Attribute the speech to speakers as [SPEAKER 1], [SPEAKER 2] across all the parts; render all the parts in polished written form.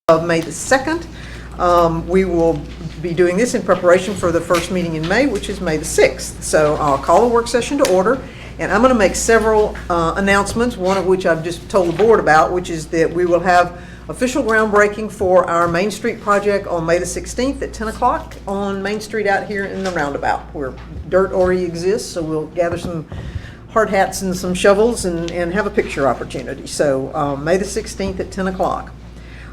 [SPEAKER 1] Of May the 2nd. We will be doing this in preparation for the first meeting in May, which is May the 6th. So I'll call the work session to order, and I'm going to make several announcements, one of which I've just told the board about, which is that we will have official groundbreaking for our Main Street project on May the 16th at 10 o'clock on Main Street out here in the roundabout, where dirt already exists. So we'll gather some hard hats and some shovels and have a picture opportunity. So May the 16th at 10 o'clock.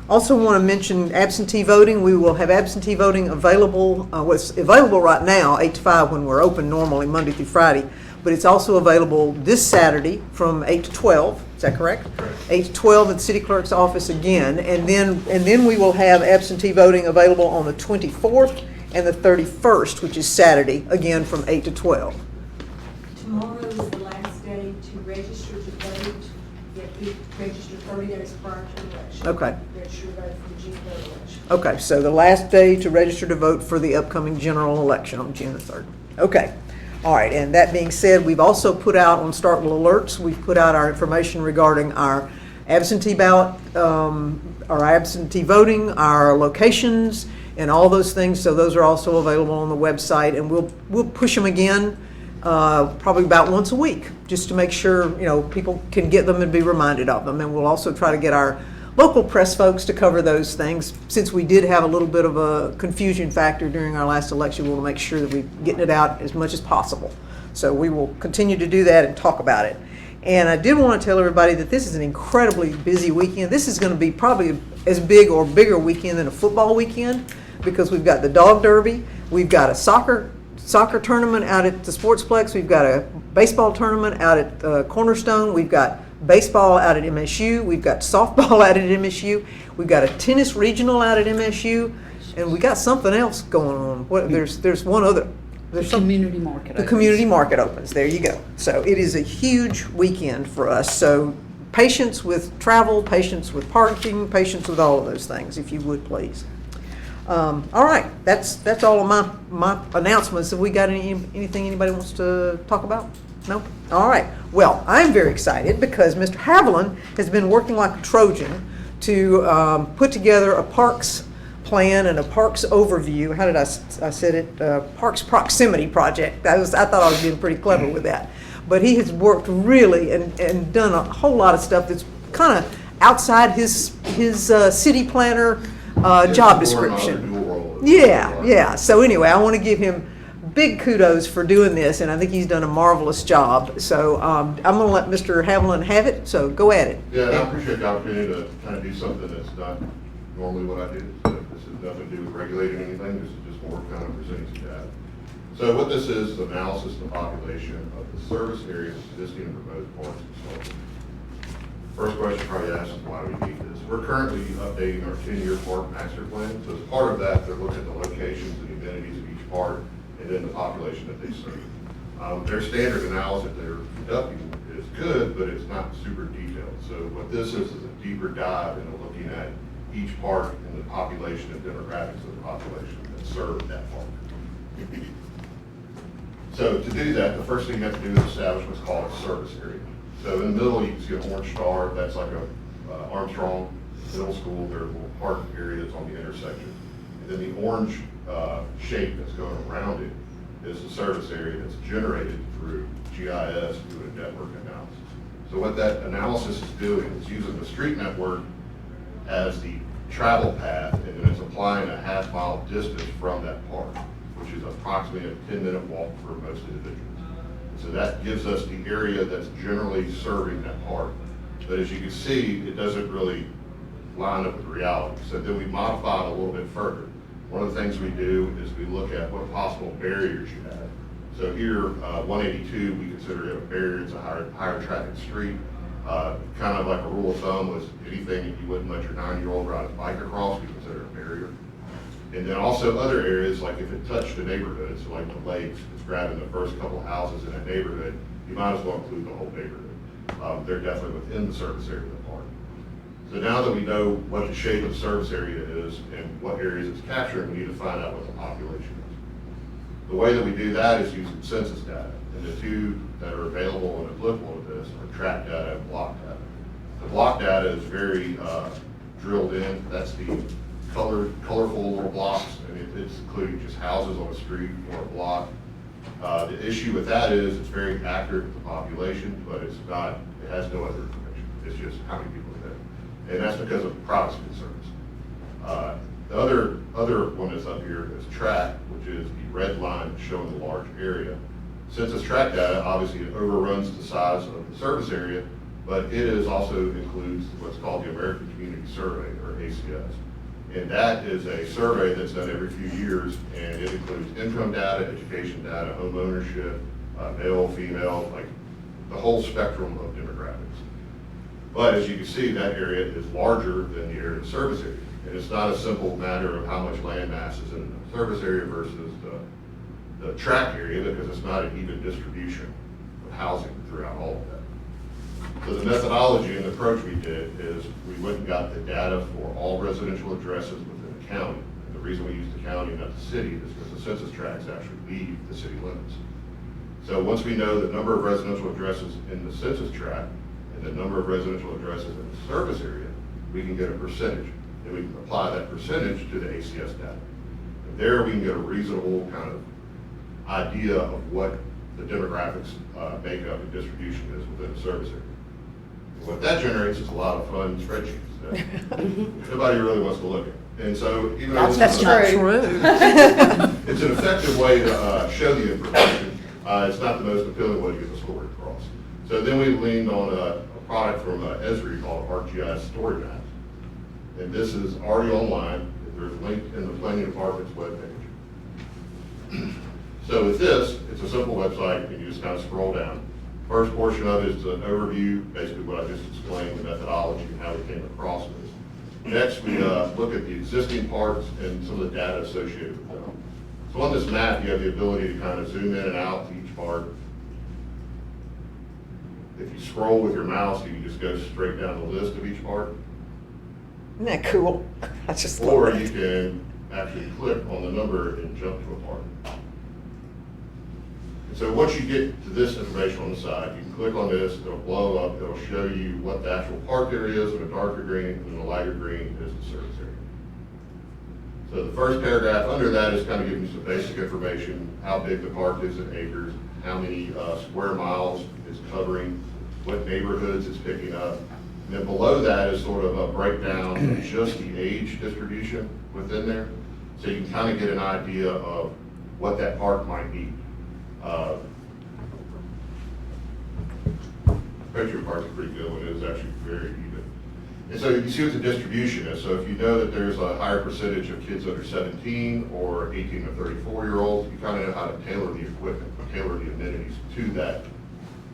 [SPEAKER 1] Also want to mention absentee voting. We will have absentee voting available, what's available right now, 8 to 5 when we're open normally, Monday through Friday. But it's also available this Saturday from 8 to 12. Is that correct? 8 to 12 at the city clerk's office again. And then we will have absentee voting available on the 24th and the 31st, which is Saturday, again from 8 to 12.
[SPEAKER 2] Tomorrow is the last day to register to vote. You have to register 30 days prior to the election.
[SPEAKER 1] Okay.
[SPEAKER 2] Register to vote for the June 3rd election.
[SPEAKER 1] Okay, so the last day to register to vote for the upcoming general election on June the 3rd. Okay, all right, and that being said, we've also put out on Starkville Alerts, we've put out our information regarding our absentee ballot, our absentee voting, our locations, and all those things. So those are also available on the website, and we'll push them again probably about once a week, just to make sure, you know, people can get them and be reminded of them. And we'll also try to get our local press folks to cover those things. Since we did have a little bit of a confusion factor during our last election, we'll make sure that we're getting it out as much as possible. So we will continue to do that and talk about it. And I did want to tell everybody that this is an incredibly busy weekend. This is going to be probably as big or bigger weekend than a football weekend, because we've got the dog derby, we've got a soccer tournament out at the Sportsplex, we've got a baseball tournament out at Cornerstone, we've got baseball out at MSU, we've got softball out at MSU, we've got a tennis regional out at MSU, and we got something else going on. There's one other. There's some
[SPEAKER 3] community market.
[SPEAKER 1] The community market opens. There you go. So it is a huge weekend for us. So patience with travel, patience with parking, patience with all of those things, if you would please. All right, that's all of my announcements. Have we got anything anybody wants to talk about? No? All right. Well, I'm very excited because Mr. Haviland has been working like a Trojan to put together a parks plan and a parks overview. How did I said it? Parks proximity project. I thought I was being pretty clever with that. But he has worked really and done a whole lot of stuff that's kind of outside his city planner job description. Yeah. So anyway, I want to give him big kudos for doing this, and I think he's done a marvelous job. So I'm going to let Mr. Haviland have it, so go at it.
[SPEAKER 4] Yeah, and I appreciate the opportunity to kind of do something that's not normally what I do. So this has nothing to do with regulating anything. This is just more kind of presenting some data. So what this is analysis of the population of the service areas existing in proposed parks and facilities. First question probably asks is why do we need this? We're currently updating our 10-year park master plan. So as part of that, they're looking at the locations and amenities of each park and then the population that they serve. Their standard analysis that they're conducting is good, but it's not super detailed. So what this is a deeper dive into looking at each park and the population and demographics of the population that serve that park. So to do that, the first thing you have to do is establish what's called a service area. So in the middle, you can see an orange star. That's like a Armstrong Middle School. There's a little park area that's on the intersection. And then the orange shape that's going around it is the service area that's generated through GIS through a network analysis. So what that analysis is doing is using the street network as the travel path, and then it's applying a half-mile distance from that park, which is approximately a 10-minute walk for most individuals. So that gives us the area that's generally serving that park. But as you can see, it doesn't really line up with reality. So then we modify it a little bit further. One of the things we do is we look at what possible barriers you have. So here, 182, we consider it a barrier. It's a higher traffic street. Kind of like a rule of thumb was anything that you wouldn't let your 9-year-old ride his bike across, we consider a barrier. And then also other areas, like if it touched a neighborhood, so like the lakes, it's grabbing the first couple houses in that neighborhood, you might as well include the whole neighborhood. They're definitely within the service area of the park. So now that we know what the shape of the service area is and what areas it's capturing, we need to find out what the population is. The way that we do that is using census data. And the two that are available and applicable to this are tract data and block data. The block data is very drilled in. That's the colorful little blocks, and it's including just houses on a street or a block. The issue with that is it's very accurate with the population, but it's not, it has no other information. It's just how many people are there. And that's because of privacy concerns. The other one that's up here is track, which is the red line showing the large area. Since it's track data, obviously it overruns the size of the service area, but it is also includes what's called the American Community Survey, or ACS. And that is a survey that's done every few years, and it includes income data, education data, home ownership, male, female, like the whole spectrum of demographics. But as you can see, that area is larger than the area of the service area. And it's not a simple matter of how much land mass is in the service area versus the tract area, because it's not an even distribution of housing throughout all of that. So the methodology and the approach we did is we went and got the data for all residential addresses within the county. And the reason we used the county, not the city, is because the census tracts actually leave the city limits. So once we know the number of residential addresses in the census tract and the number of residential addresses in the service area, we can get a percentage. And we can apply that percentage to the ACS data. And there we can get a reasonable kind of idea of what the demographics makeup and distribution is within the service area. And what that generates is a lot of fun spreadsheets that nobody really wants to look at. And so even though
[SPEAKER 1] That's not true.
[SPEAKER 4] it's an effective way to show the information. It's not the most appealing way to get the story across. So then we leaned on a product from Esri called ArcGIS Story Maps. And this is already online. There's a link in the planning department's webpage. So with this, it's a simple website, and you just kind of scroll down. First portion of it is an overview, basically what I just explained, the methodology and how we came across this. Next, we look at the existing parts and some of the data associated with them. So on this map, you have the ability to kind of zoom in and out to each part. If you scroll with your mouse, you can just go straight down the list of each part.
[SPEAKER 1] Isn't that cool? I just love
[SPEAKER 4] Or
[SPEAKER 1] that.
[SPEAKER 4] you can actually click on the number and jump to a part. And so once you get to this information on the side, you can click on this, it'll blow up, it'll show you what the actual park area is in a darker green, and the lighter green is the service area. So the first paragraph under that is kind of giving you some basic information, how big the park is in acres, how many square miles it's covering, what neighborhoods it's picking up. And then below that is sort of a breakdown of just the age distribution within there. So you can kind of get an idea of what that park might be. Picture park's a pretty good one. It is actually very even. And so you can see what the distribution is. So if you know that there's a higher percentage of kids under 17 or 18 to 34-year-olds, you kind of know how to tailor the equipment, tailor the amenities to that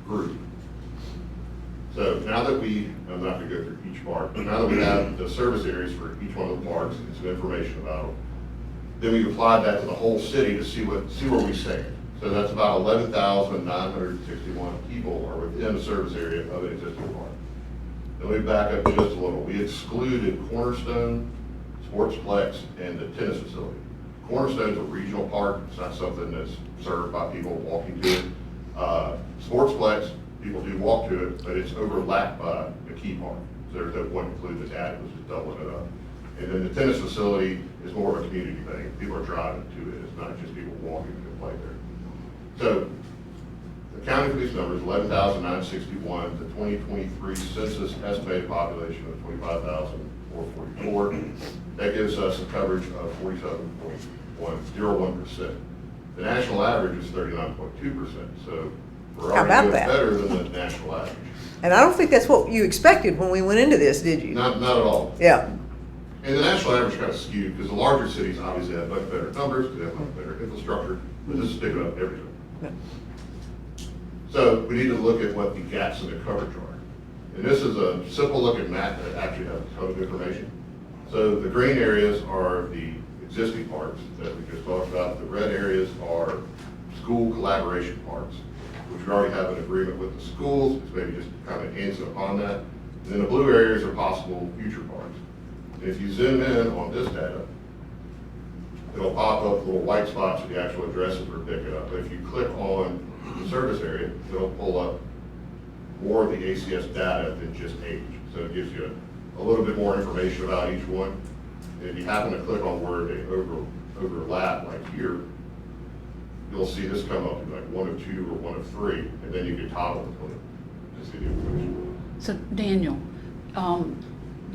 [SPEAKER 4] group. So now that I'm not going to go through each park, but now that we have the service areas for each one of the parks and some information about them, then we applied that to the whole city to see where we stand. So that's about 11,961 people are within the service area of an existing park. Then we back up just a little. We excluded Cornerstone, Sportsplex, and the tennis facility. Cornerstone's a regional park. It's not something that's served by people walking to it. Sportsplex, people do walk to it, but it's overlapped by the key park. So there's no point including the data, it was just doubling it up. And then the tennis facility is more of a community thing. People are driving to it. It's not just people walking to play there. So accounting for these numbers, 11,961, the 2023 census estimated population of 25,444. That gives us a coverage of 47.01%. The national average is 39.2%. So we're
[SPEAKER 1] How about
[SPEAKER 4] already doing
[SPEAKER 1] that?
[SPEAKER 4] better than the national average.
[SPEAKER 1] And I don't think that's what you expected when we went into this, did you?
[SPEAKER 4] Not at all.
[SPEAKER 1] Yeah.
[SPEAKER 4] And the national average kind of skewed because the larger cities obviously have much better numbers because they have much better infrastructure, but this is picking up everything.
[SPEAKER 1] Yeah.
[SPEAKER 4] So we need to look at what the gaps in the coverage are. And this is a simple looking map that actually has a ton of information. So the green areas are the existing parks that we just talked about. The red areas are school collaboration parks, which we already have an agreement with the schools. It's maybe just kind of answer upon that. And then the blue areas are possible future parks. And if you zoom in on this data, it'll pop up little white spots of the actual addresses we're picking up. But if you click on the service area, it'll pull up more of the ACS data than just age. So it gives you a little bit more information about each one. And if you happen to click on where they overlap, like here, you'll see this come up like 1 of 2 or 1 of 3, and then you can toggle it to see the information.
[SPEAKER 3] So Daniel,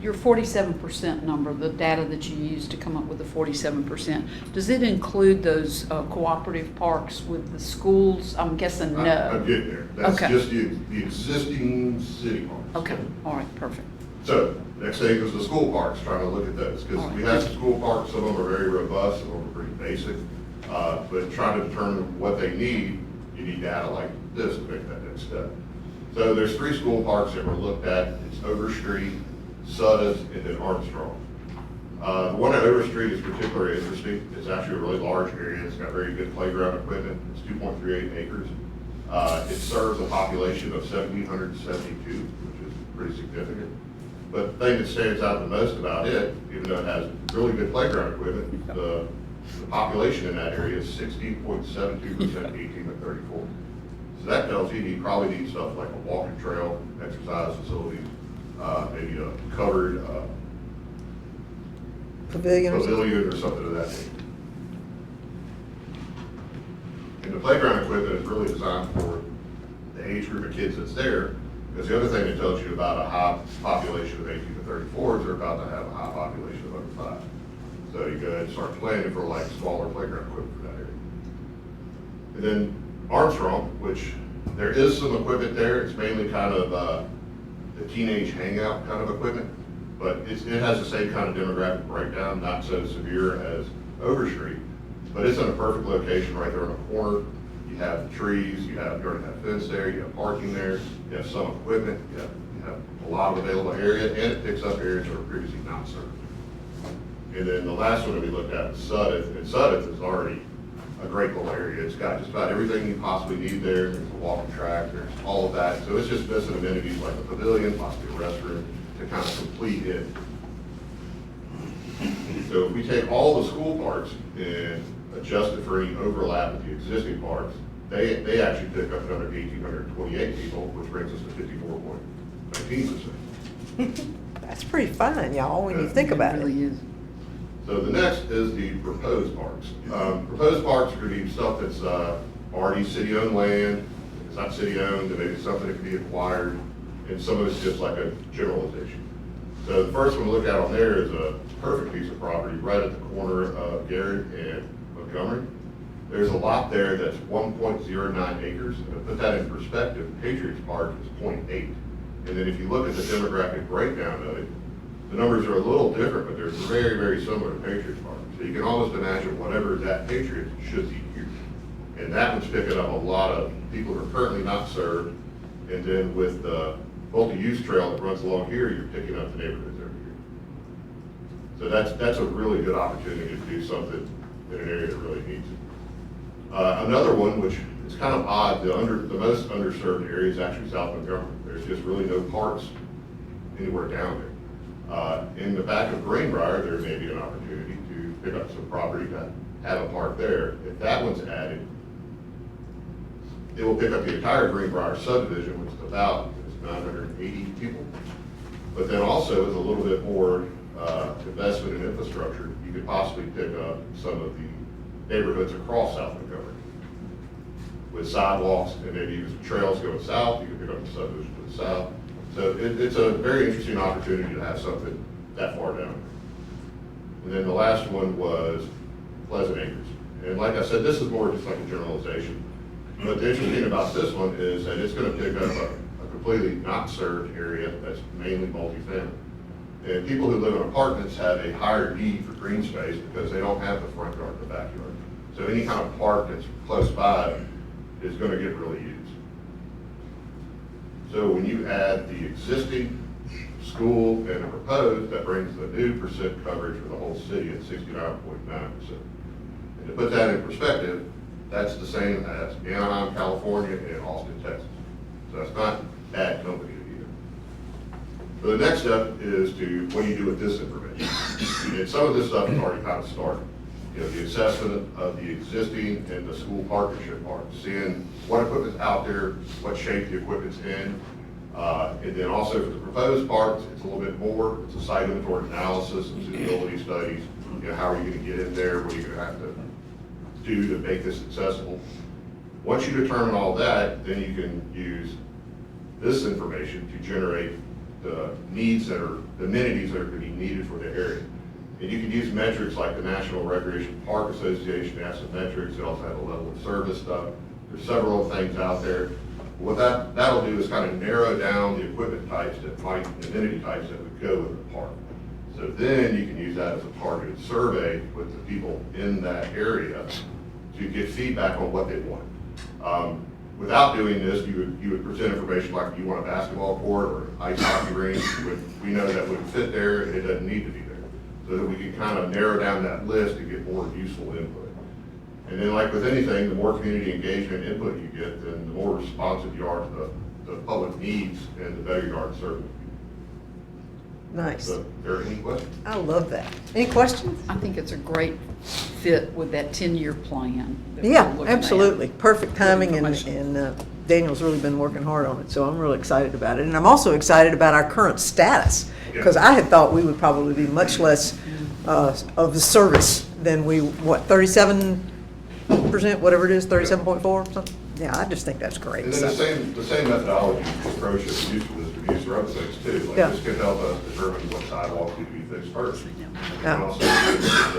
[SPEAKER 3] your 47% number, the data that you used to come up with the 47%, does it include those cooperative parks with the schools? I'm guessing no.
[SPEAKER 4] I'm getting there. That's
[SPEAKER 3] Okay.
[SPEAKER 4] just the existing city parks.
[SPEAKER 3] Okay, all right, perfect.
[SPEAKER 4] So, next thing is the school parks, trying to look at those, because we have some school parks, some of them are very robust, some of them are pretty basic. But trying to determine what they need, you need data like this to make that next step. So there's 3 school parks that were looked at. It's Overstreet, Suddas, and then Armstrong. The one at Overstreet is particularly interesting. It's actually a really large area. It's got very good playground equipment. It's 2.38 acres. It serves a population of 1,772, which is pretty significant. But the thing that stands out the most about it, even though it has really good playground equipment, the population in that area is 60.72% 18 to 34. So that tells you probably need stuff like a walking trail, exercise facilities, maybe a covered
[SPEAKER 1] Pavilion.
[SPEAKER 4] or something of that nature. And the playground equipment is really designed for the age group of kids that's there, because the other thing it tells you about a high population of 18 to 34 is they're about to have a high population of under 5. So you go ahead and start planning for like smaller playground equipment for that area. And then Armstrong, which there is some equipment there. It's mainly kind of the teenage hangout kind of equipment, but it has the same kind of demographic breakdown, not so severe as Overstreet, but it's in a perfect location right there in a corner. You have trees, you already have fence there, you have parking there, you have some equipment, you have a lot of available area, and it picks up areas that were previously not served. And then the last one that we looked at is Suddas, and Suddas is already a great little area. It's got just about everything you possibly need there. There's a walking track, there's all of that. So it's just missing amenities like a pavilion, possibly a restroom to kind of complete it. So if we take all the school parks and adjust it for any overlap with the existing parks, they actually pick up another 1,828 people, which brings us to 54.19%.
[SPEAKER 1] That's pretty fine, y'all, when you think about
[SPEAKER 3] It
[SPEAKER 1] it.
[SPEAKER 3] really is.
[SPEAKER 4] So the next is the proposed parks. Proposed parks are going to be stuff that's already city-owned land. If it's not city-owned, then maybe it's something that can be acquired, and some of it's just like a generalization. So the first one to look at on there is a perfect piece of property right at the corner of Garrett and Montgomery. There's a lot there that's 1.09 acres. And to put that in perspective, Patriots Park is 0.8. And then if you look at the demographic breakdown of it, the numbers are a little different, but they're very, very similar to Patriots Park. So you can almost imagine whatever that Patriot should be here. And that one's picking up a lot of people who are currently not served. And then with the multi-use trail that runs along here, you're picking up the neighborhoods over here. So that's a really good opportunity to do something in an area that really needs it. Another one, which is kind of odd, the most underserved area is actually South Montgomery. There's just really no parks anywhere down there. In the back of Greenbrier, there may be an opportunity to pick up some property that have a park there. If that one's added, it will pick up the entire Greenbrier subdivision, which is about 980 people. But then also with a little bit more investment in infrastructure, you could possibly pick up some of the neighborhoods across South Montgomery with sidewalks and maybe even some trails going south. You can pick up the subdivision to the south. So it's a very interesting opportunity to have something that far down. And then the last one was Pleasant Acres. And like I said, this is more just like a generalization. But the interesting thing about this one is that it's going to pick up a completely not served area that's mainly multifamily. And people who live in apartments have a higher need for green space because they don't have the front yard and the backyard. So any kind of park that's close by is going to get really used. So when you add the existing school and the proposed, that brings the new percent coverage for the whole city at 69.9%. And to put that in perspective, that's the same as Anaheim, California, and Austin, Texas. So that's not bad company either. So the next step is to, what do you do with this information? And some of this stuff is already kind of started. You know, the assessment of the existing and the school partnership part, seeing what equipment's out there, what shape the equipment's in. And then also for the proposed parks, it's a little bit more. It's a site inventory analysis and suitability studies. How are you going to get in there? What are you going to have to do to make this accessible? Once you determine all that, then you can use this information to generate the needs that are, the amenities that are going to be needed for the area. And you can use metrics like the National Recreation Park Association has some metrics. They also have a level of service stuff. There's several things out there. What that'll do is kind of narrow down the equipment types that might, amenity types that would go with the park. So then you can use that as a targeted survey with the people in that area to get feedback on what they want. Without doing this, you would present information like you want a basketball court or ice hockey rink. We know that wouldn't fit there and it doesn't need to be there. So that we can kind of narrow down that list to get more useful input. And then like with anything, the more community engagement input you get, then the more responsive you are to the public needs and the better you are to serve them.
[SPEAKER 1] Nice.
[SPEAKER 4] So, are there any questions?
[SPEAKER 1] I love that. Any questions?
[SPEAKER 3] I think it's a great fit with that 10-year plan. that we're
[SPEAKER 1] Yeah,
[SPEAKER 3] looking at.
[SPEAKER 1] absolutely. Perfect timing,
[SPEAKER 3] information.
[SPEAKER 1] and Daniel's really been working hard on it, so I'm really excited about it. And I'm also excited about our current status, because I had thought we would probably be much less of the service than we, 37%, whatever it is, 37.4, something? Yeah, I just think that's great.
[SPEAKER 4] And then the same methodology approach that we use for this, we use for other things too. Like
[SPEAKER 1] Yeah.
[SPEAKER 4] this could help us determine what sidewalks need to be fixed first.
[SPEAKER 1] Yeah.
[SPEAKER 4] And also use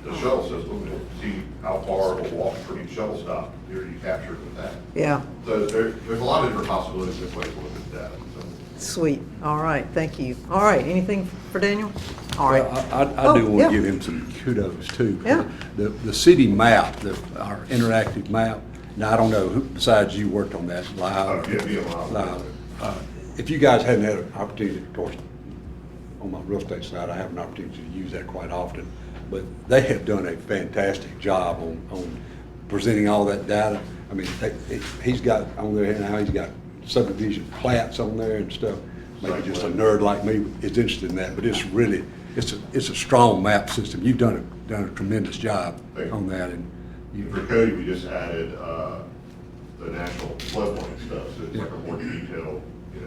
[SPEAKER 4] the shuttle system and see how far we'll walk from each shuttle stop. Here you capture it with that.
[SPEAKER 1] Yeah,
[SPEAKER 4] So there's a lot of different possibilities in ways to look at data. So.
[SPEAKER 1] sweet. All right, thank you. All right, anything for Daniel? All right.
[SPEAKER 5] I do
[SPEAKER 1] Oh,
[SPEAKER 5] want
[SPEAKER 1] yeah.
[SPEAKER 5] to give him some kudos too.
[SPEAKER 1] Yeah.
[SPEAKER 5] The city map, our interactive map, now I don't know who besides you worked on that live.
[SPEAKER 4] Yeah, me and Lyle.
[SPEAKER 5] If you guys hadn't had an opportunity, of course, on my real estate side, I have an opportunity to use that quite often, but they have done a fantastic job on presenting all that data. I mean, he's got on there now, he's got subdivision plats on there and stuff. Maybe just a nerd like me is interested in that, but it's really, it's a strong map system. You've done a tremendous job on that, and
[SPEAKER 4] For Cody, we just added the national floodplain stuff, so it's like a more detailed,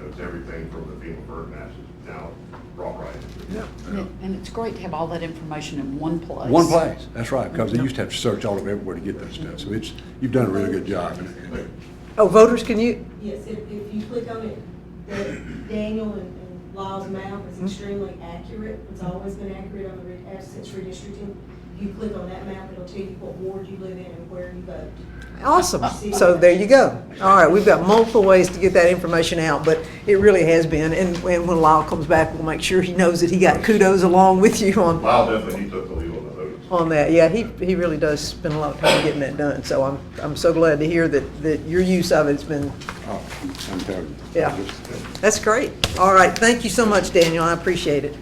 [SPEAKER 4] it's everything from the FEMA bird maps is now brought right into it.
[SPEAKER 3] And it's great to have all that information in one place.
[SPEAKER 5] one place, that's right, because they used to have to search all over everywhere to get that stuff. So you've done a really good job.
[SPEAKER 1] Oh, voters, can you,
[SPEAKER 2] Yes, if you click on it, Daniel and Lyle's map is extremely accurate. It's always been accurate on the since redistricting. If you click on that map, it'll tell you what ward you live in and where you vote.
[SPEAKER 1] awesome. So there you go. All right, we've got multiple ways to get that information out, but it really has been. And when Lyle comes back, we'll make sure he knows that he got kudos along with you on
[SPEAKER 4] Lyle definitely, he took the lead on the votes.
[SPEAKER 1] on that. Yeah, he really does spend a lot of time getting that done. So I'm so glad to hear that your use of it's been,
[SPEAKER 5] Oh, I'm telling you.
[SPEAKER 1] yeah, that's great. All right, thank you so much, Daniel. I appreciate it.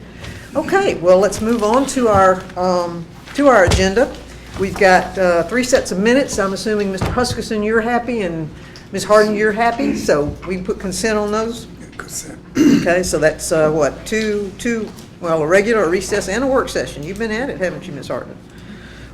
[SPEAKER 1] Okay, well, let's move on to our agenda. We've got 3 sets of minutes. I'm assuming, Mr. Huskisson, you're happy, and Ms. Harding, you're happy. So we can put consent on those.
[SPEAKER 6] Consent.
[SPEAKER 1] Okay, so that's what, two, well, a regular, a recess, and a work session. You've been at it, haven't you, Ms. Hartman?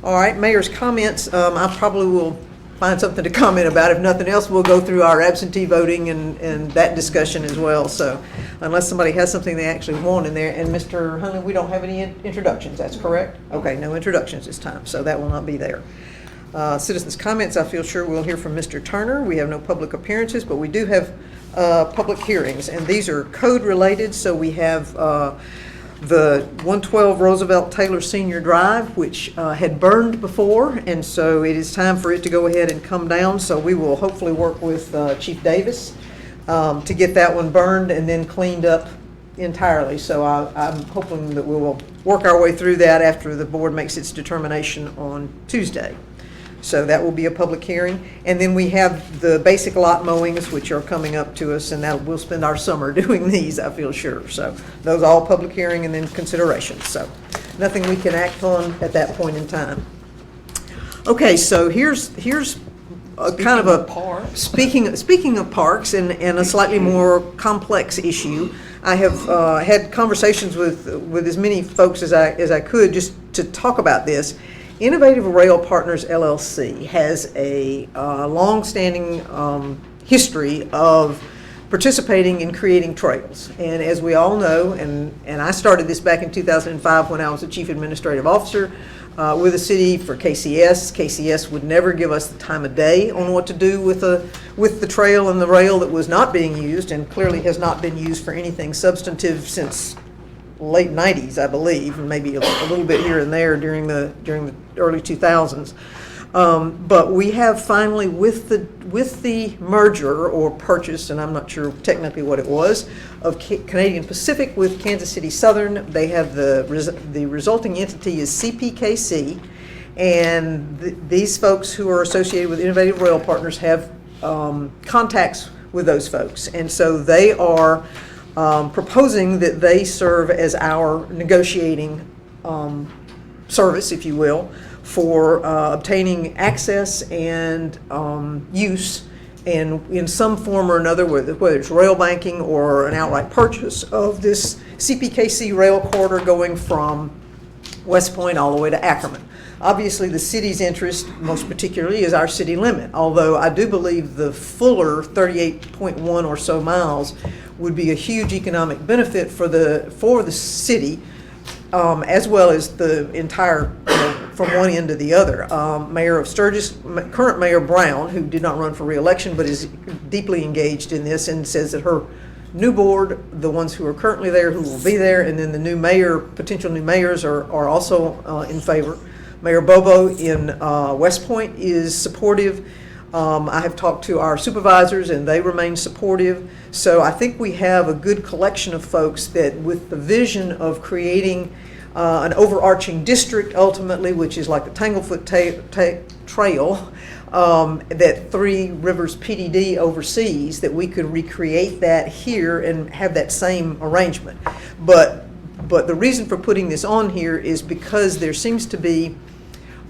[SPEAKER 1] All right, mayor's comments. I probably will find something to comment about. If nothing else, we'll go through our absentee voting and that discussion as well. So unless somebody has something they actually want in there. And Mr. Hunley, we don't have any introductions, that's correct? Okay, no introductions this time, so that will not be there. Citizens' comments, I feel sure we'll hear from Mr. Turner. We have no public appearances, but we do have public hearings, and these are code-related. So we have the 112 Roosevelt Taylor Senior Drive, which had burned before, and so it is time for it to go ahead and come down. So we will hopefully work with Chief Davis to get that one burned and then cleaned up entirely. So I'm hoping that we will work our way through that after the board makes its determination on Tuesday. So that will be a public hearing. And then we have the basic lot mowings, which are coming up to us, and we'll spend our summer doing these, I feel sure. So those are all public hearing and then consideration. So nothing we can act on at that point in time. Okay, so here's a kind of a
[SPEAKER 3] parks.
[SPEAKER 1] speaking of parks and a slightly more complex issue. I have had conversations with as many folks as I could just to talk about this. Innovative Rail Partners LLC has a long-standing history of participating in creating trails. And as we all know, and I started this back in 2005 when I was the Chief Administrative Officer with the city for KCS. KCS would never give us the time of day on what to do with the trail and the rail that was not being used, and clearly has not been used for anything substantive since late 90s, I believe, and maybe a little bit here and there during the early 2000s. But we have finally, with the merger or purchase, and I'm not sure technically what it was, of Canadian Pacific with Kansas City Southern, they have the resulting entity is CPKC, and these folks who are associated with Innovative Rail Partners have contacts with those folks, and so they are proposing that they serve as our negotiating service, if you will, for obtaining access and use and in some form or another, whether it's rail banking or an outright purchase of this CPKC rail corridor going from West Point all the way to Ackerman. Obviously, the city's interest, most particularly, is our city limit, although I do believe the fuller 38.1 or so miles would be a huge economic benefit for the city, as well as the entire, from one end to the other. Mayor of Sturgis, current Mayor Brown, who did not run for re-election but is deeply engaged in this, and says that her new board, the ones who are currently there, who will be there, and then the new mayor, potential new mayors are also in favor. Mayor Bobo in West Point is supportive. I have talked to our supervisors and they remain supportive. So I think we have a good collection of folks that, with the vision of creating an overarching district ultimately, which is like the Tanglefoot Trail, that Three Rivers PDD oversees, that we could recreate that here and have that same arrangement. But the reason for putting this on here is because there seems to be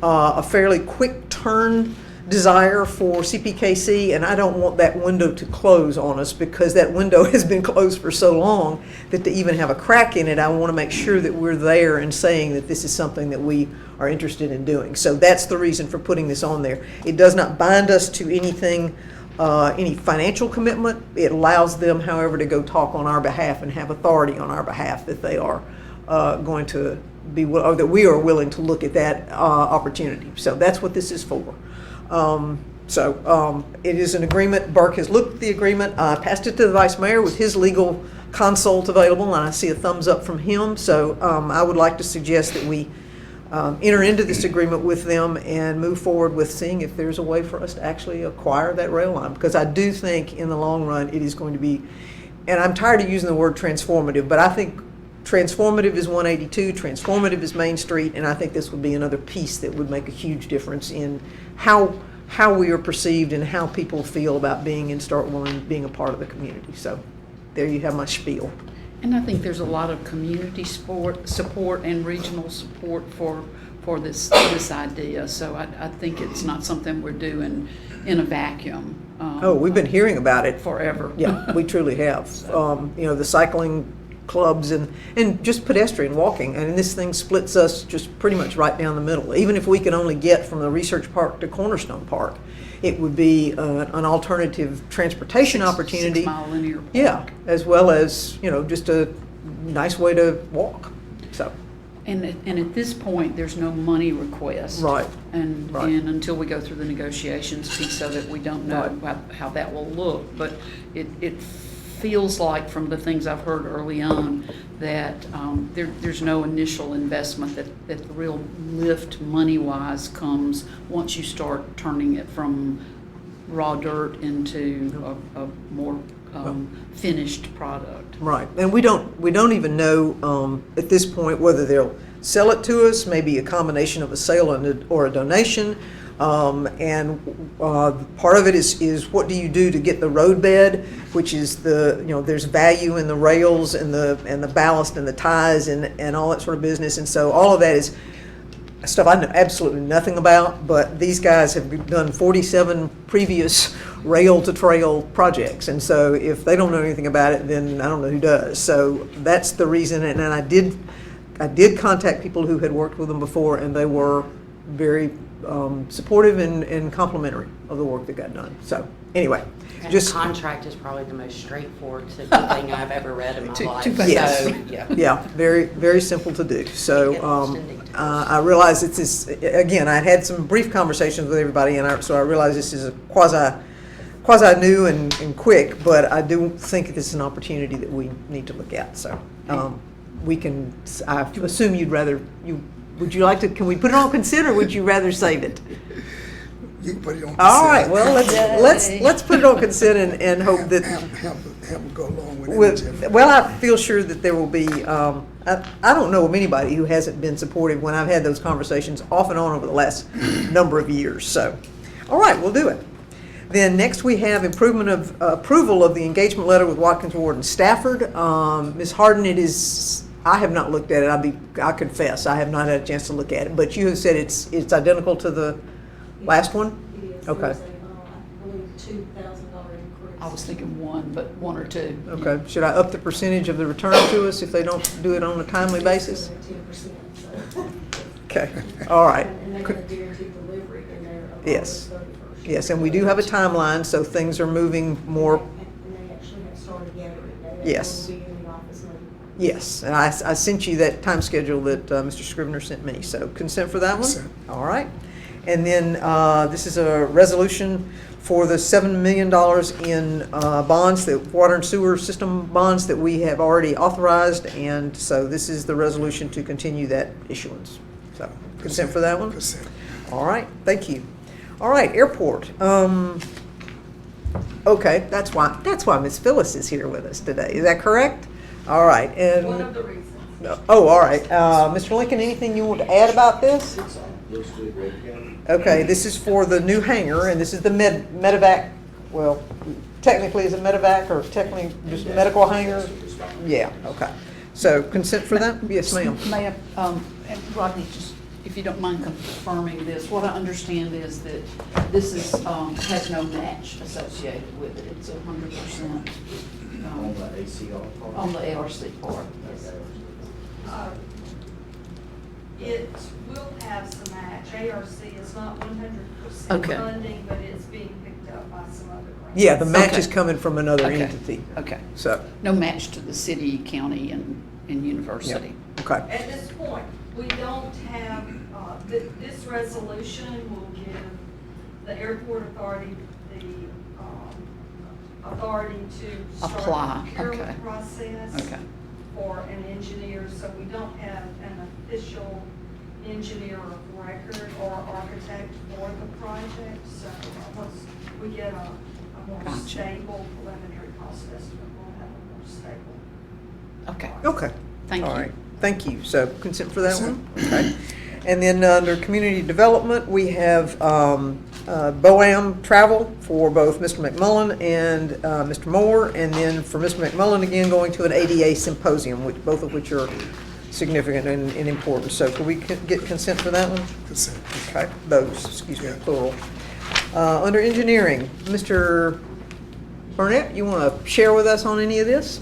[SPEAKER 1] a fairly quick turn desire for CPKC, and I don't want that window to close on us, because that window has been closed for so long that to even have a crack in it, I want to make sure that we're there and saying that this is something that we are interested in doing. So that's the reason for putting this on there. It does not bind us to anything, any financial commitment. It allows them, however, to go talk on our behalf and have authority on our behalf that they are going to be, or that we are willing to look at that opportunity. So that's what this is for. It is an agreement. Burke has looked at the agreement. I passed it to the Vice Mayor with his legal consult available, and I see a thumbs up from him. So I would like to suggest that we enter into this agreement with them and move forward with seeing if there's a way for us to actually acquire that rail line, because I do think in the long run it is going to be, and I'm tired of using the word transformative, but I think transformative is 182, transformative is Main Street, and I think this would be another piece that would make a huge difference in how we are perceived and how people feel about being in Starkville and being a part of the community. So there you have my spiel.
[SPEAKER 3] And I think there's a lot of community support and regional support for this idea. So I think it's not something we're doing in a vacuum.
[SPEAKER 1] We've been hearing about it
[SPEAKER 3] forever.
[SPEAKER 1] Yeah, we truly have. The cycling clubs and just pedestrian walking, and this thing splits us just pretty much right down the middle. Even if we can only get from the Research Park to Cornerstone Park, it would be an alternative transportation opportunity.
[SPEAKER 3] 6 mile linear park.
[SPEAKER 1] Yeah, as well as just a nice way to walk. So.
[SPEAKER 3] And at this point, there's no money request.
[SPEAKER 1] Right.
[SPEAKER 3] And until we go through the negotiations piece of it, we don't know how that will look. But it feels like, from the things I've heard early on, that there's no initial investment, that the real lift money-wise comes once you start turning it from raw dirt into a more finished product.
[SPEAKER 1] Right, and we don't even know at this point whether they'll sell it to us, maybe a combination of a sale or a donation. And part of it is what do you do to get the roadbed, which is there's value in the rails and the ballast and the ties and all that sort of business. And so all of that is stuff I know absolutely nothing about, but these guys have done 47 previous rail to trail projects. And so if they don't know anything about it, then I don't know who does. So that's the reason. And I did contact people who had worked with them before, and they were very supportive and complimentary of the work that got done. So, anyway,
[SPEAKER 6] And
[SPEAKER 1] just.
[SPEAKER 6] the contract is probably the most straightforward thing I've ever read in my life.
[SPEAKER 1] Yes.
[SPEAKER 6] So, yeah.
[SPEAKER 1] Yeah, very, very simple to do. So,
[SPEAKER 6] Get lost in details.
[SPEAKER 1] I realize it's this, again, I had some brief conversations with everybody, and so I realize this is a quasi new and quick, but I do think this is an opportunity that we need to look at. So, we can, I assume would you like to, can we put it on consent, or would you rather save it?
[SPEAKER 7] You can put it on consent.
[SPEAKER 1] All right, well, let's put it on consent and hope that,
[SPEAKER 7] Have them go along with it.
[SPEAKER 1] well, I feel sure that there will be, I don't know of anybody who hasn't been supportive when I've had those conversations off and on over the last number of years, so. All right, we'll do it. Then next we have approval of the engagement letter with Watkins Ward and Stafford. Ms. Harden, I have not looked at it, I confess, I have not had a chance to look at it, but you have said it's identical to the last one?
[SPEAKER 2] It is.
[SPEAKER 1] Okay.
[SPEAKER 2] There's I believe, $2,000 increase.
[SPEAKER 3] I was thinking one, but one or two.
[SPEAKER 1] Okay, should I up the percentage of the return to us if they don't do it on a timely basis?
[SPEAKER 2] 10%, so.
[SPEAKER 1] Okay, all right.
[SPEAKER 2] And they're going to guarantee delivery in there of
[SPEAKER 1] Yes.
[SPEAKER 2] August 31st.
[SPEAKER 1] Yes, and we do have a timeline, so things are moving more,
[SPEAKER 2] And they actually have started gathering data.
[SPEAKER 1] Yes.
[SPEAKER 2] Will be in the office Monday.
[SPEAKER 1] yes. And I sent you that time schedule that Mr. Scrivener sent me, so consent for that one?
[SPEAKER 7] Consent.
[SPEAKER 1] All right. And then this is a resolution for the $7 million in bonds, the water and sewer system bonds that we have already authorized, and so this is the resolution to continue that issuance. So, consent for that one?
[SPEAKER 7] Consent.
[SPEAKER 1] All right, thank you. All right, airport. Okay, that's why Ms. Phyllis is here with us today. Is that correct? All right, and.
[SPEAKER 8] One of the reasons.
[SPEAKER 1] Oh, all right. Mr. Lincoln, anything you want to add about this? Okay, this is for the new hangar, and this is the medevac, well, technically is it medevac or technically just medical hangar? Yeah, okay. So consent for that? Yes, ma'am.
[SPEAKER 3] May I, and Rodney, just if you don't mind confirming this, what I understand is that this is, has no match associated with it. It's 100%
[SPEAKER 9] On the ACR part?
[SPEAKER 3] on the ARC part.
[SPEAKER 8] It will have some match. ARC is not 100%
[SPEAKER 3] Okay.
[SPEAKER 8] funding, but it's being picked up by some other grants.
[SPEAKER 1] Yeah, the match
[SPEAKER 3] Okay.
[SPEAKER 1] is coming from another
[SPEAKER 3] Okay.
[SPEAKER 1] entity.
[SPEAKER 3] Okay.
[SPEAKER 1] So,
[SPEAKER 3] No match to the city, county, and university.
[SPEAKER 1] okay.
[SPEAKER 8] At this point, we don't have, this resolution will give the airport authority the authority to start
[SPEAKER 3] Apply,
[SPEAKER 8] the procurement
[SPEAKER 3] okay.
[SPEAKER 8] process.
[SPEAKER 3] Okay.
[SPEAKER 8] For an engineer, so we don't have an official engineer of record or architect for the project. So once we get a more
[SPEAKER 3] Gotcha.
[SPEAKER 8] stable preliminary cost estimate, we'll have a more stable.
[SPEAKER 3] Okay.
[SPEAKER 1] Okay.
[SPEAKER 3] Thank
[SPEAKER 1] All
[SPEAKER 3] you.
[SPEAKER 1] right, thank you. So consent for that one? Okay. And then under community development, we have BOAM travel for both Mr. McMullen and Mr. Moore, and then for Mr. McMullen again, going to an ADA symposium, both of which are significant and important. So could we get consent for that one?
[SPEAKER 7] Consent.
[SPEAKER 1] Okay, those, excuse me, plural. Under engineering, Mr. Burnett, you want to share with us on any of this?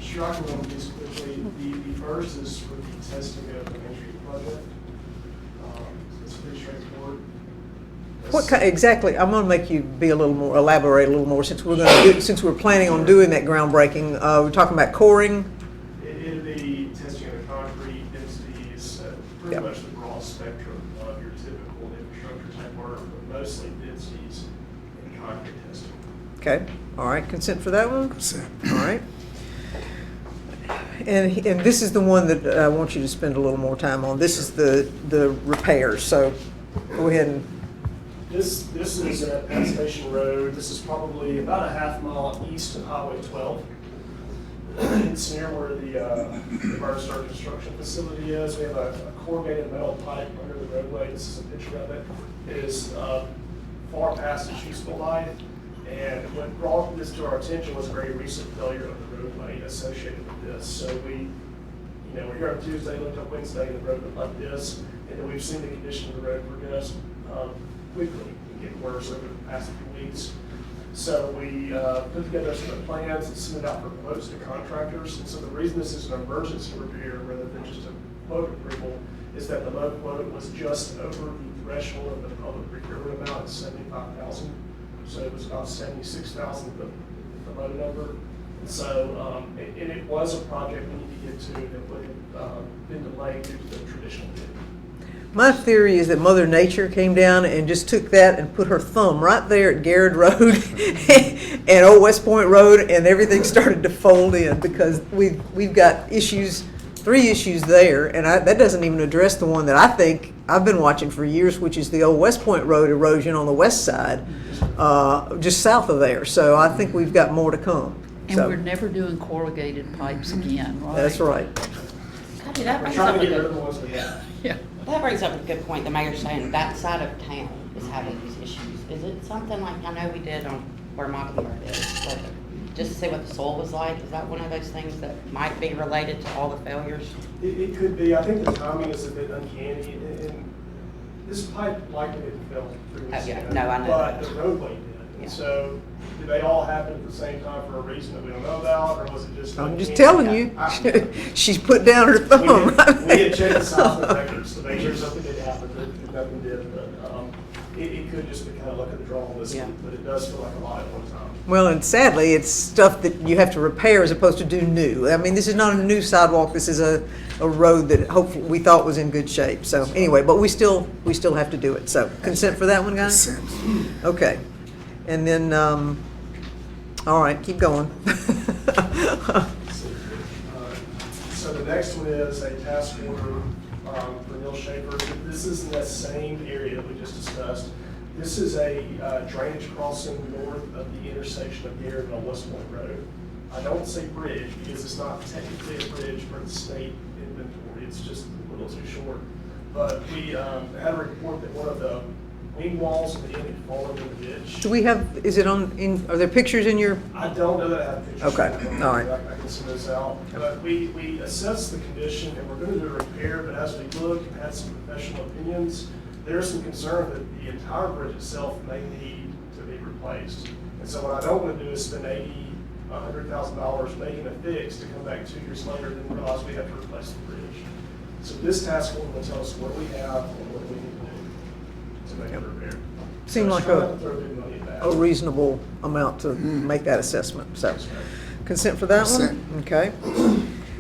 [SPEAKER 10] Sure, I can run these quickly. The first is for the testing of the entry project. It's pretty straightforward.
[SPEAKER 1] Exactly, I'm gonna make you be a little more, elaborate a little more, since since we're planning on doing that groundbreaking. We're talking about coring.
[SPEAKER 10] It'll be testing of the concrete densities, pretty
[SPEAKER 1] Yep.
[SPEAKER 10] much the broad spectrum of your typical infrastructure type work, but mostly densities and concrete testing.
[SPEAKER 1] Okay, all right, consent for that one?
[SPEAKER 7] Consent.
[SPEAKER 1] All right. And this is the one that I want you to spend a little more time on. This is the repairs, so go ahead and,
[SPEAKER 10] This is at Penn Station Road. This is probably about a half mile east of Highway 12. It's near where the Star construction facility is. We have a corrugated metal pipe under the roadway. This is a picture of it. It is far past its useful life. And what brought this to our attention was a very recent failure of the roadway associated with this. So we're here on Tuesday, looked up Wednesday, and the road looked like this. And then we've seen the condition of the road progress quickly and get worse over the past few weeks. So we put together some of the plans and sent it out for quotes to contractors. And so the reason this is an emergency repair rather than just a quote approval is that the low quote was just over the threshold of the public procurement amount of 75,000. So it was about 76,000, the low number. And so, and it was a project we need to get to that would have been delayed due to the traditional bid.
[SPEAKER 1] My theory is that Mother Nature came down and just took that and put her thumb right there at Garrett Road and Old West Point Road, and everything started to fold in because we've got issues, 3 issues there, and that doesn't even address the one that I think I've been watching for years, which is the Old West Point Road erosion on the west side, just south of there. So I think we've got more to come.
[SPEAKER 3] And
[SPEAKER 1] So,
[SPEAKER 3] we're never doing corrugated pipes again, right?
[SPEAKER 1] that's right.
[SPEAKER 6] Cody, that
[SPEAKER 10] We're
[SPEAKER 6] brings
[SPEAKER 10] trying
[SPEAKER 6] up
[SPEAKER 10] to
[SPEAKER 6] a
[SPEAKER 10] get rid of
[SPEAKER 6] good,
[SPEAKER 10] the ones we have.
[SPEAKER 3] Yeah.
[SPEAKER 6] that brings up a good point. The mayor's saying that side of town is having these issues. Is it something like, I know we did on where Mockingbird is, but just to see what the soil was like, is that one of those things that might be related to all the failures?
[SPEAKER 10] It could be. I think the timing is a bit uncanny, and this pipe likely didn't fail 3 weeks
[SPEAKER 6] Oh, yeah.
[SPEAKER 10] ago.
[SPEAKER 6] No, I know
[SPEAKER 10] But
[SPEAKER 6] that.
[SPEAKER 10] the roadway did.
[SPEAKER 6] Yeah.
[SPEAKER 10] And so, did they all happen at the same time for a reason that we don't know about, or was it just?
[SPEAKER 1] I'm just
[SPEAKER 10] uncanny?
[SPEAKER 1] telling you,
[SPEAKER 10] I-
[SPEAKER 1] she's put down her thumb right
[SPEAKER 10] We had checked
[SPEAKER 1] there.
[SPEAKER 10] the seismic records to make sure something did happen, but nothing did. But it could just be kind of luck of the draw on this
[SPEAKER 6] Yeah.
[SPEAKER 10] one, but it does feel like a lot at one time.
[SPEAKER 1] Well, and sadly, it's stuff that you have to repair as opposed to do new. I mean, this is not a new sidewalk. This is a road that hopefully we thought was in good shape. So anyway, but we still have to do it. So consent for that one, guys?
[SPEAKER 7] Consent.
[SPEAKER 1] Okay. And then, all right, keep going.
[SPEAKER 10] So the next one is a task order for Neil Schaefer. This is in that same area that we just discussed. This is a drainage crossing north of the intersection of Garrett and West Point Road. I don't say bridge because it's not technically a bridge for the state inventory. It's just a little too short. But we had a report that one of the wing walls in the end had fallen in the ditch.
[SPEAKER 1] Do we have, is it are there pictures in your,
[SPEAKER 10] I don't know that I have pictures.
[SPEAKER 1] Okay, all right.
[SPEAKER 10] I can send those out. But we assessed the condition and we're going to do a repair, but as we looked and had some professional opinions, there's some concern that the entire bridge itself may need to be replaced. And so what I don't want to do is spend $100,000 making a fix to come back 2 years later and realize we have to replace the bridge. So this task force will tell us what we have and what we need to do to make a repair.
[SPEAKER 1] Seemed
[SPEAKER 10] So
[SPEAKER 1] like
[SPEAKER 10] it's trying not to throw big money at that.
[SPEAKER 1] a reasonable amount to make that assessment? So consent for that one? Okay.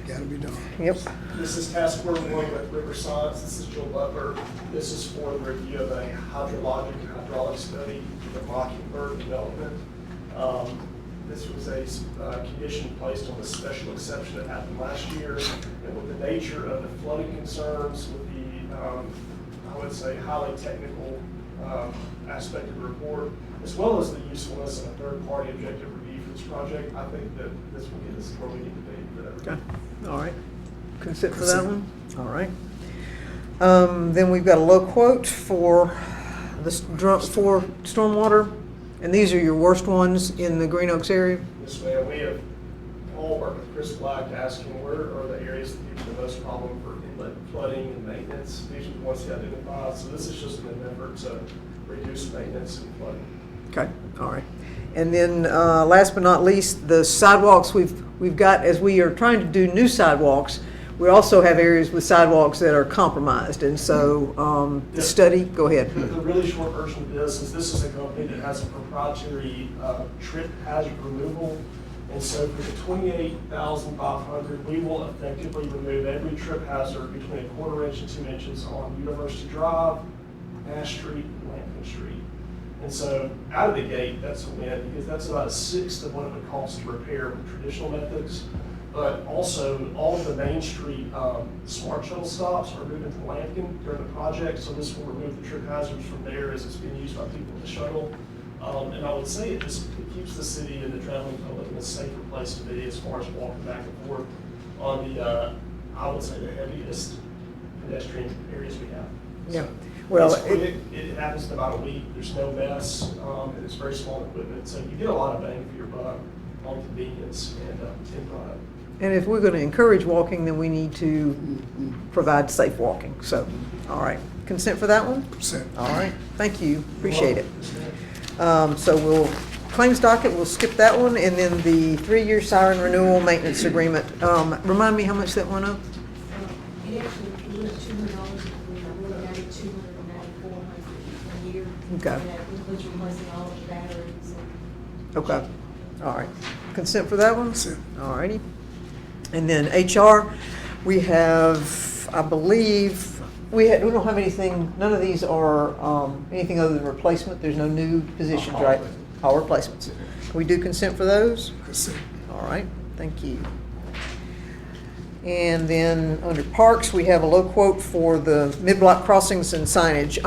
[SPEAKER 7] Gotta be done.
[SPEAKER 1] Yep.
[SPEAKER 10] This is task force 1 with River Science. This is Jill Butler. This is for the review of a hydrologic and hydraulic study for the Mockingbird development. This was a condition placed on the special exception that happened last year. And with the nature of the flooding concerns, with the, I would say, highly technical aspect of the report, as well as the usefulness of a third-party objective review for this project, I think that this will get us where we need to be for that review.
[SPEAKER 1] Okay. All right. Consent for that one? All right. Then we've got a low quote for for stormwater, and these are your worst ones in the Green Oaks area?
[SPEAKER 10] Yes, ma'am. We have all worked with Chris Black to ask him where are the areas that give you the most problem for inlet flooding and maintenance. These are the ones he identified. So this is just an effort to reduce maintenance and flooding.
[SPEAKER 1] Okay, all right. And then last but not least, the sidewalks we've got, as we are trying to do new sidewalks, we also have areas with sidewalks that are compromised. And so the study, go ahead.
[SPEAKER 10] The really short version of this is a company that has a proprietary trip hazard removal. And so for the $28,500, we will effectively remove every trip hazard between 1/4 inch and 2 inches on University Drive, Ash Street, and Lampkin Street. And so out of the gate, that's a win because that's about 1/6 of what it would cost to repair with traditional methods. But also all of the Main Street smart shuttle stops are moving to Lampkin during the project. So this will remove the trip hazards from there as it's being used by people in the shuttle. And I would say it keeps the city and the traveling public in a safer place to be as far as walking back and forth on the, I would say, the heaviest pedestrian areas we have.
[SPEAKER 1] Yeah.
[SPEAKER 10] So
[SPEAKER 1] Well,
[SPEAKER 10] it happens in about a week. There's no mess, and it's very small equipment. So you get a lot of bang for your buck on convenience and product.
[SPEAKER 1] and if we're going to encourage walking, then we need to provide safe walking. So, all right. Consent for that one?
[SPEAKER 7] Consent.
[SPEAKER 1] All right. Thank you. Appreciate it. So we'll, claims docket, we'll skip that one, and then the 3-year siren renewal maintenance agreement. Remind me how much that went up?
[SPEAKER 2] It actually went up $200, we got it $294 a year.
[SPEAKER 1] Okay.
[SPEAKER 2] And that includes replacing all of the batteries and.
[SPEAKER 1] Okay, all right. Consent for that one?
[SPEAKER 7] Consent.
[SPEAKER 1] All righty. And then HR, we have, I believe, we don't have anything, none of these are anything other than replacement. There's no new positions,
[SPEAKER 9] All
[SPEAKER 1] right?
[SPEAKER 9] replacement.
[SPEAKER 1] All replacements. Can we do consent for those?
[SPEAKER 7] Consent.
[SPEAKER 1] All right, thank you. And then under parks, we have a low quote for the mid-block crossings and signage.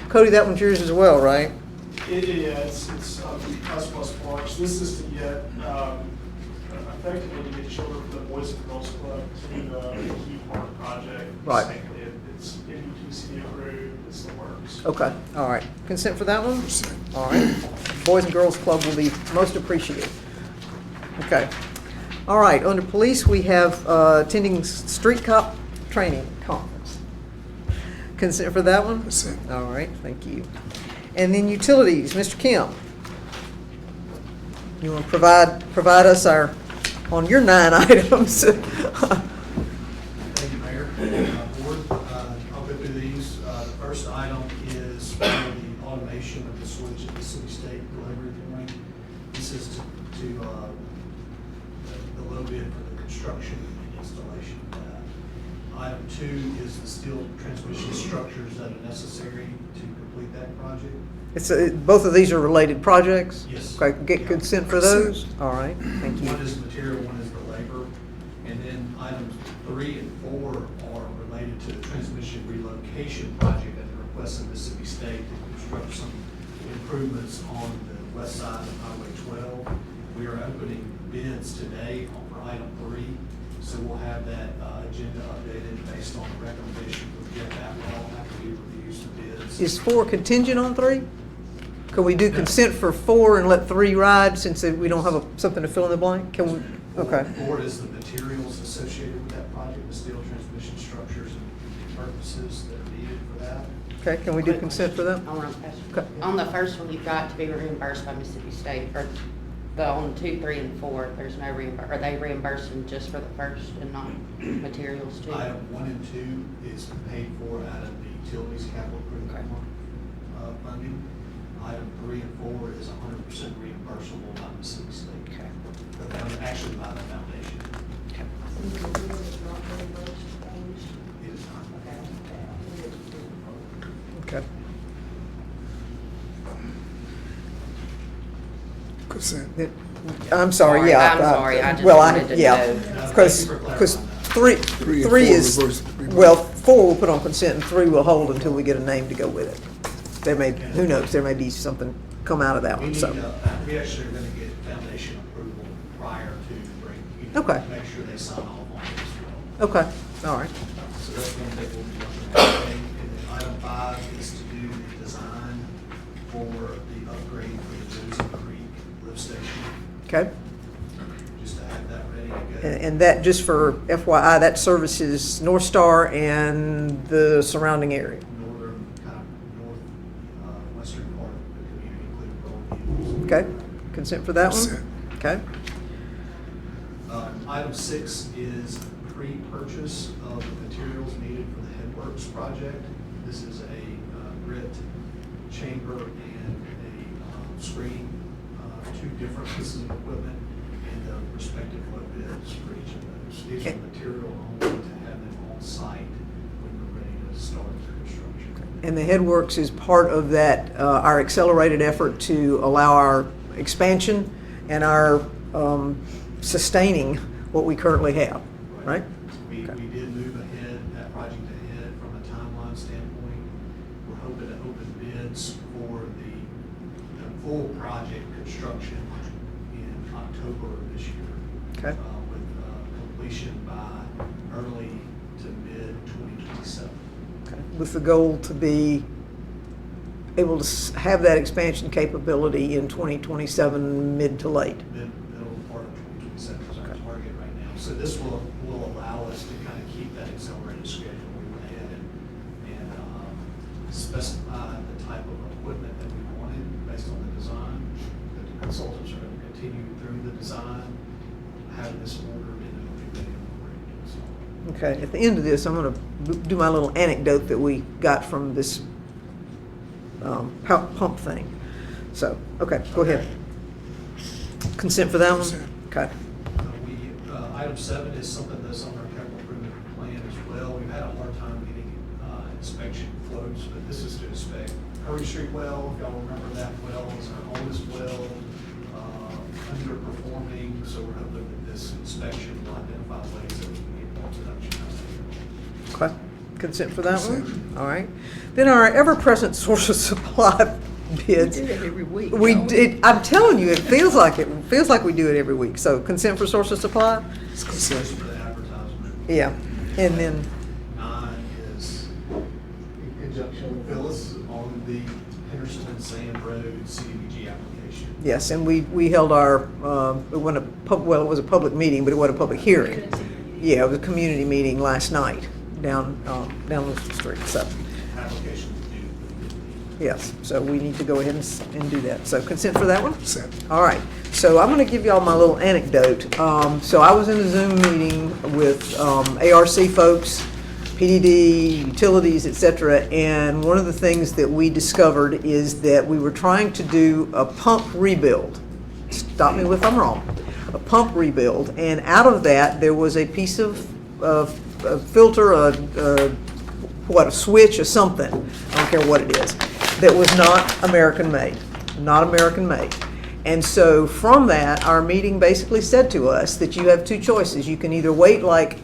[SPEAKER 1] Cody, that one's yours as well, right?
[SPEAKER 10] It's us plus Parks. This is to get, effectively to get children from the Boys and Girls Club to the Key Park project.
[SPEAKER 1] Right.
[SPEAKER 10] Basically, it's MUTC approved, it's the works.
[SPEAKER 1] Okay, all right. Consent for that one?
[SPEAKER 7] Consent.
[SPEAKER 1] All right. Boys and Girls Club will be most appreciated. Okay. All right, under police, we have attending street cop training conference. Consent for that one?
[SPEAKER 7] Consent.
[SPEAKER 1] All right, thank you. And then utilities, Mr. Kim. You want to provide us on your 9 items?
[SPEAKER 11] Thank you, Mayor. Board, I'll go through these. The first item is for the automation of the switch at the city-state delivery point. This is to the low bid for the construction and installation of that. Item 2 is the steel transmission structures that are necessary to complete that project.
[SPEAKER 1] Both of these are related projects?
[SPEAKER 11] Yes.
[SPEAKER 1] Okay, get consent for those? All right, thank you.
[SPEAKER 11] One is material, one is the labor. And then items 3 and 4 are related to the transmission relocation project at the request of Mississippi State to construct some improvements on the west side of Highway 12. We are opening bids today for item 3, so we'll have that agenda updated based on the recommendation from Jeff Atwell after he reviews the bids.
[SPEAKER 1] Is 4 contingent on 3? Could we do consent for 4 and let 3 ride since we don't have something to fill in the blank? Can we, okay.
[SPEAKER 11] 4 is the materials associated with that project, the steel transmission structures and purposes that are needed for that.
[SPEAKER 1] Okay, can we do consent for that?
[SPEAKER 6] I want to ask,
[SPEAKER 1] Okay.
[SPEAKER 6] on the first one, you've got to be reimbursed by Mississippi State, or on 2, 3, and 4, there's no reimbursement. Are they reimbursing just for the first and not materials too?
[SPEAKER 11] Item 1 and 2 is paid for out of the utilities capital improvement funding. Item 3 and 4 is 100% reimbursable by Mississippi State.
[SPEAKER 6] Okay.
[SPEAKER 11] Actually by the foundation.
[SPEAKER 6] Okay.
[SPEAKER 11] It is not.
[SPEAKER 1] Okay.
[SPEAKER 7] Consent.
[SPEAKER 1] I'm sorry, yeah.
[SPEAKER 6] I'm sorry, I just
[SPEAKER 1] well,
[SPEAKER 6] wanted to
[SPEAKER 1] yeah,
[SPEAKER 6] know.
[SPEAKER 1] because
[SPEAKER 11] Thank you for clarifying
[SPEAKER 1] three,
[SPEAKER 7] Three and
[SPEAKER 1] three
[SPEAKER 7] four
[SPEAKER 1] is,
[SPEAKER 7] reverse.
[SPEAKER 1] well, 4 we'll put on consent and 3 we'll hold until we get a name to go with it. There may, who knows, there may be something come out of that
[SPEAKER 11] We
[SPEAKER 1] one,
[SPEAKER 11] need,
[SPEAKER 1] so.
[SPEAKER 11] we actually are going to get foundation approval prior to bring,
[SPEAKER 1] Okay.
[SPEAKER 11] make sure they sign off on it as well.
[SPEAKER 1] Okay, all right.
[SPEAKER 11] So that's one thing we'll be looking at. And then item 5 is to do the design for the upgrade for the Josie Creek lift station,
[SPEAKER 1] Okay.
[SPEAKER 11] just to have that ready to go.
[SPEAKER 1] And that, just for FYI, that services North Star and the surrounding area.
[SPEAKER 11] Northern, kind of western part of the community, including Rolling Hills.
[SPEAKER 1] Okay, consent for that one?
[SPEAKER 7] Consent.
[SPEAKER 1] Okay,
[SPEAKER 11] Item 6 is pre-purchase of the materials needed for the Headworks project. This is a grit chamber and a screen, 2 different pieces of equipment, and the respective low bids for each of those. These are material only to have them on site when we're ready to start the construction.
[SPEAKER 1] and the Headworks is part of that, our accelerated effort to allow our expansion and our sustaining what we currently have, right?
[SPEAKER 11] We
[SPEAKER 1] Okay.
[SPEAKER 11] did move ahead, that project ahead from a timeline standpoint. We're hoping to open bids for the full project construction in October of this year.
[SPEAKER 1] Okay.
[SPEAKER 11] With completion by early to mid 2027.
[SPEAKER 1] Okay. With the goal to be able to have that expansion capability in 2027, mid to late.
[SPEAKER 11] Middle part of 2027 is our
[SPEAKER 1] Okay.
[SPEAKER 11] target right now. So this will allow us to kind of keep that accelerated schedule. We went ahead and specify the type of equipment that we wanted based on the design. That the consultants are going to continue through the design, have this ordered, and then we'll be ready to install.
[SPEAKER 1] Okay, at the end of this, I'm gonna do my little anecdote that we got from this pump thing. So, okay, go ahead. Consent for that one?
[SPEAKER 7] Consent.
[SPEAKER 1] Okay.
[SPEAKER 11] Item 7 is something that's on our capital improvement plan as well. We've had a hard time getting inspection quotes, but this is to inspect Curry Street well. If y'all remember, that well is our oldest well, underperforming, so we're hoping that this inspection will identify ways that we can get more production out of it.
[SPEAKER 1] Okay. Consent for that one?
[SPEAKER 7] Consent.
[SPEAKER 1] All right. Then our ever-present source of supply bids.
[SPEAKER 3] We do it every week.
[SPEAKER 1] We
[SPEAKER 3] don't
[SPEAKER 1] did, I'm telling you, it feels like we do it every week. So consent for source of supply?
[SPEAKER 7] It's
[SPEAKER 11] This
[SPEAKER 7] consent.
[SPEAKER 11] is for the advertisement.
[SPEAKER 1] Yeah. And then,
[SPEAKER 11] 9 is in conjunction with Phyllis on the Henderson and Sand Road CDBG application.
[SPEAKER 1] yes, and we held our, it wasn't well, it was a public meeting, but it wasn't a public hearing. Yeah, it was a community meeting last night down Louisville Street, so.
[SPEAKER 11] Application is due the 15th.
[SPEAKER 1] Yes, so we need to go ahead and do that. So consent for that one?
[SPEAKER 7] Consent.
[SPEAKER 1] All right, so I'm gonna give y'all my little anecdote. So I was in a Zoom meeting with ARC folks, PDD, utilities, et cetera, and one of the things that we discovered is that we were trying to do a pump rebuild. Stop me if I'm wrong. A pump rebuild, and out of that, there was a piece of a filter, a switch or something, I don't care what it is, that was not American made, not American made. And so from that, our meeting basically said to us that you have two choices. You can either wait like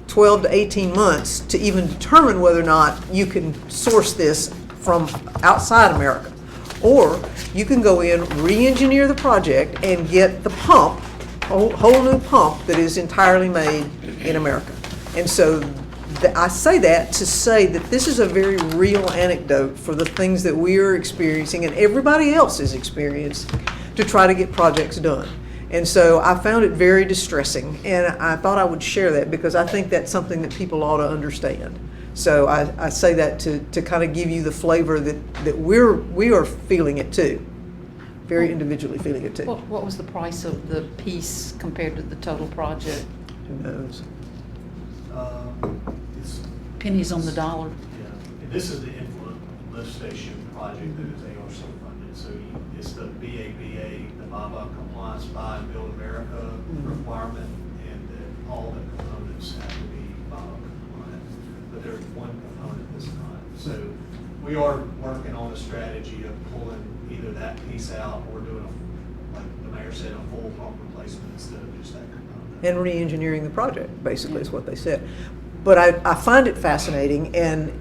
[SPEAKER 1] 12 to 18 months to even determine whether or not you can source this from outside America, or you can go in, re-engineer the project, and get the pump, whole new pump that is entirely made in America. And so I say that to say that this is a very real anecdote for the things that we are experiencing and everybody else is experiencing to try to get projects done. And so I found it very distressing, and I thought I would share that because I think that's something that people ought to understand. So I say that to kind of give you the flavor that we are feeling it too, very individually feeling it too.
[SPEAKER 3] What was the price of the piece compared to the total project?
[SPEAKER 1] Who knows?
[SPEAKER 11] It's,
[SPEAKER 3] Pennies on the dollar.
[SPEAKER 11] yeah, and this is the influent lift station project that is ARC funded. So it's the BABA, the BABA Compliance Buy and Build America requirement, and that all the components have to be BABA compliant. But there's one component that's not. So we are working on a strategy of pulling either that piece out or doing, like the mayor said, a full pump replacement instead of just that component.
[SPEAKER 1] And re-engineering the project, basically, is what they said. But I find it fascinating, and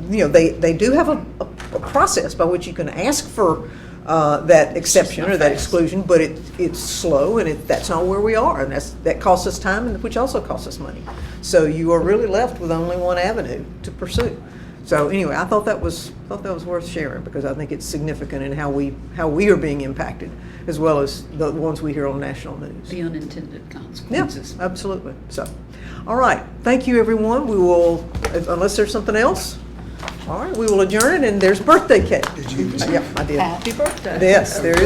[SPEAKER 1] you know, they do have a process by which you can ask for that exception or that exclusion, but it's slow, and that's not where we are, and that costs us time, and which also costs us money. So you are really left with only one avenue to pursue. So anyway, I thought that was worth sharing because I think it's significant in how we are being impacted, as well as the ones we hear on national news.
[SPEAKER 3] The unintended
[SPEAKER 1] Yeah,
[SPEAKER 3] consequences.
[SPEAKER 1] absolutely. So, all right. Thank you, everyone. We will, unless there's something else, all right, we will adjourn, and there's birthday cake.
[SPEAKER 7] Did you?
[SPEAKER 1] Yeah, I did.
[SPEAKER 3] Happy birthday.
[SPEAKER 1] Yes, there is.